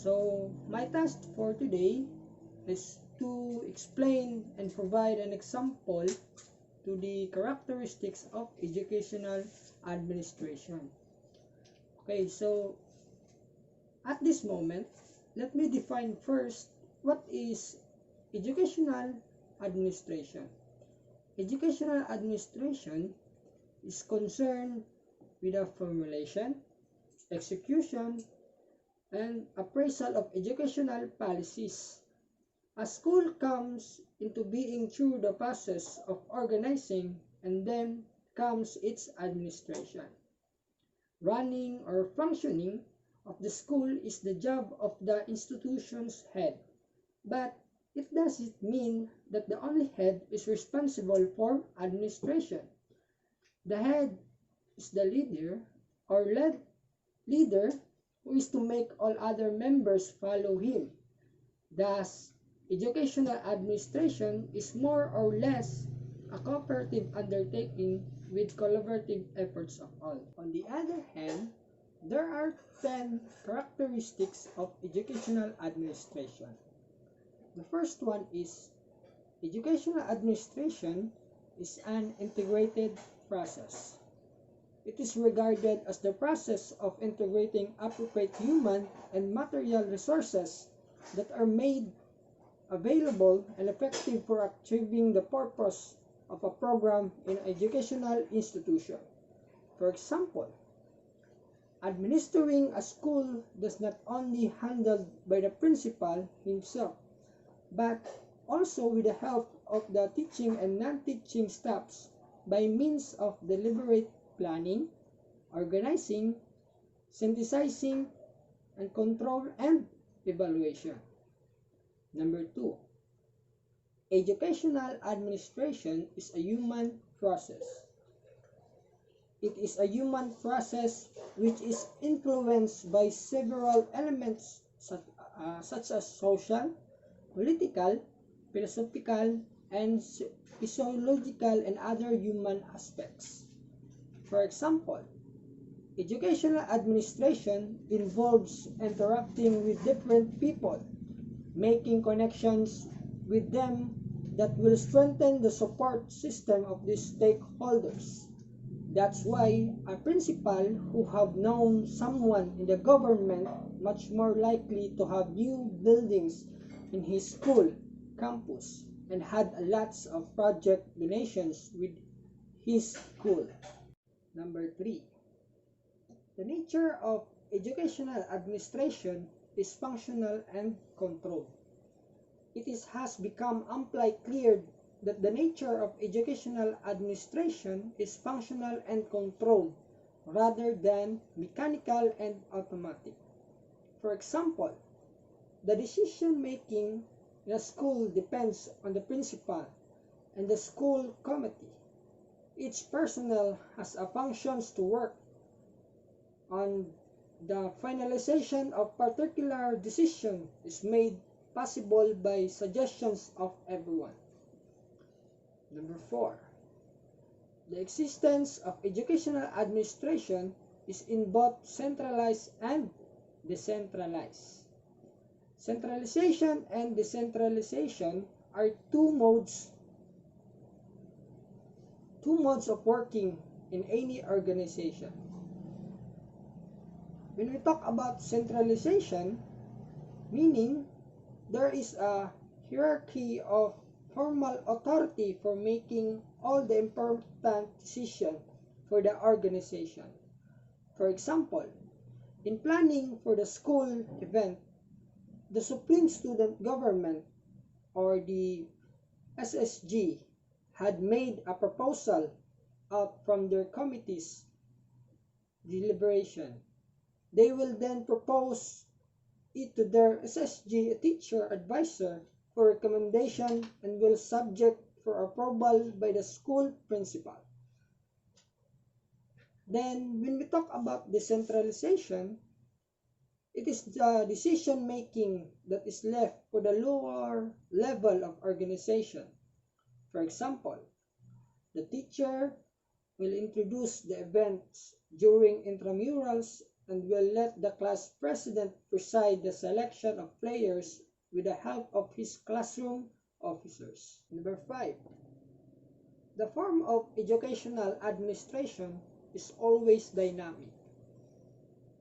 So my task for today is to explain and provide an example to the characteristics of educational administration. Okay, so at this moment, let me define first what is educational administration. Educational administration is concerned with the formulation, execution, and appraisal of educational policies. A school comes into being through the process of organizing, and then comes its administration. Running or functioning of the school is the job of the institution's head, but it doesn't mean that the only head is responsible for administration. The head is the leader or leader who is to make all other members follow him. Thus, educational administration is more or less a cooperative undertaking with collaborative efforts of all. On the other hand, there are 10 characteristics of educational administration. The first one is educational administration is an integrated process. It is regarded as the process of integrating appropriate human and material resources that are made available and effective for achieving the purpose of a program in an educational institution. For example, administering a school does not only handled by the principal himself, but also with the help of the teaching and non-teaching staffs by means of deliberate planning, organizing, synthesizing, and control and evaluation. Number 2, educational administration is a human process. It is a human process which is influenced by several elements such as social, political, philosophical, and physiological and other human aspects. For example, educational administration involves interacting with different people, making connections with them that will strengthen the support system of these stakeholders. That's why a principal who have known someone in the government much more likely to have new buildings in his school campus and had lots of project donations with his school. Number 3, the nature of educational administration is functional and control. It has become amply clear that the nature of educational administration is functional and controlled rather than mechanical and automatic. For example, the decision making in a school depends on the principal and the school committee. Each personnel has a functions to work on. The finalization of particular decision is made possible by suggestions of everyone. Number 4, the existence of educational administration is in both centralized and decentralized. Centralization and decentralization are two modes of working in any organization. When we talk about centralization, meaning there is a hierarchy of formal authority for making all the important decisions for the organization. For example, in planning for the school event, the Supreme Student Government or the SSG had made a proposal out from their committee's deliberation. They will then propose it to their SSG teacher advisor for recommendation and will subject for approval by the school principal. Then, when we talk about decentralization, it is the decision making that is left for the lower level of organization. For example, the teacher will introduce the events during intramurals and will let the class president preside the selection of players with the help of his classroom officers. Number 5. The form of educational administration is always dynamic,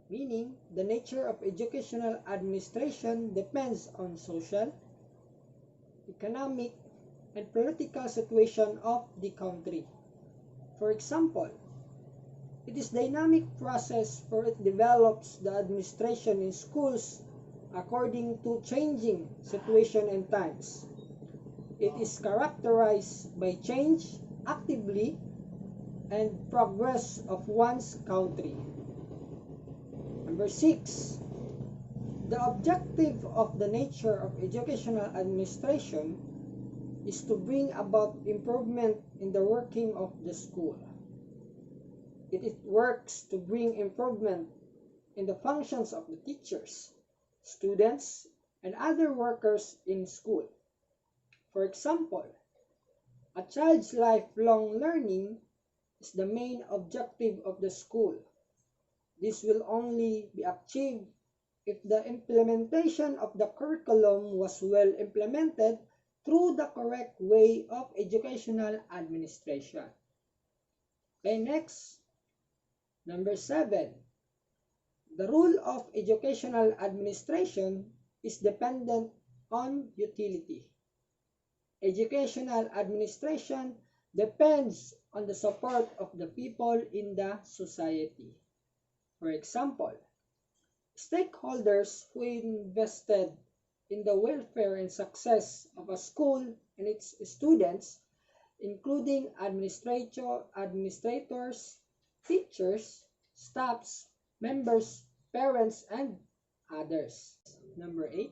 meaning the nature of educational administration depends on social, economic, and political situation of the country. For example, it is dynamic process for it develops the administration in schools according to changing situation and times. It is characterized by change actively and progress of one's country. Number 6. The objective of the nature of educational administration is to bring about improvement in the working of the school. It works to bring improvement in the functions of the teachers, students, and other workers in school. For example, a child's lifelong learning is the main objective of the school. This will only be achieved if the implementation of the curriculum was well implemented through the correct way of educational administration. Okay, next. Number 7. The rule of educational administration is dependent on utility. Educational administration depends on the support of the people in the society. For example, stakeholders who invested in the welfare and success of a school and its students, including administrators, teachers, staffs, members, parents, and others. Number 8.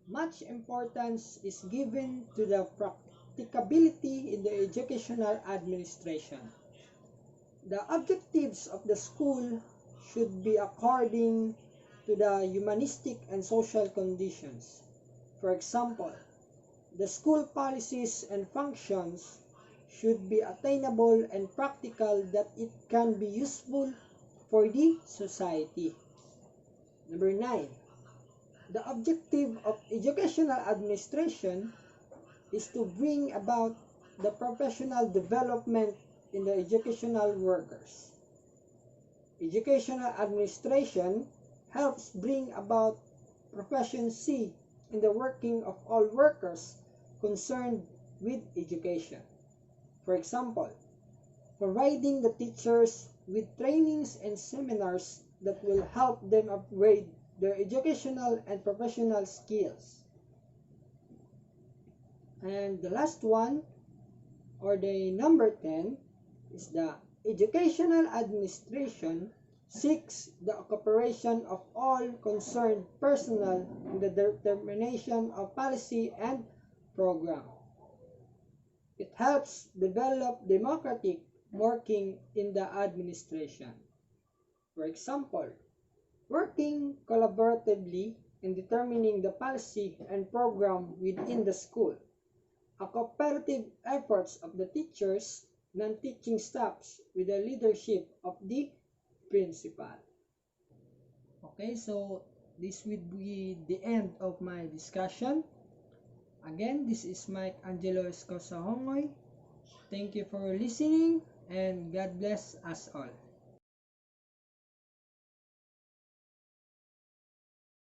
Much importance is given to the practicability in the educational administration. The objectives of the school should be according to the humanistic and social conditions. For example, the school policies and functions should be attainable and practical that it can be useful for the society. Number 9. The objective of educational administration is to bring about the professional development in the educational workers. Educational administration helps bring about proficiency in the working of all workers concerned with education. For example, providing the teachers with trainings and seminars that will help them upgrade their educational and professional skills. And the last one, or the number 10, is the educational administration seeks the cooperation of all concerned personnel in the determination of policy and program. It helps develop democratic working in the administration. For example, working collaboratively in determining the policy and program within the school. A cooperative efforts of the teachers, non-teaching staffs with the leadership of the principal. Okay, so this will be the end of my discussion. Again, this is Mike Angelo Escosa Hongoy. Thank you for listening and God bless us all.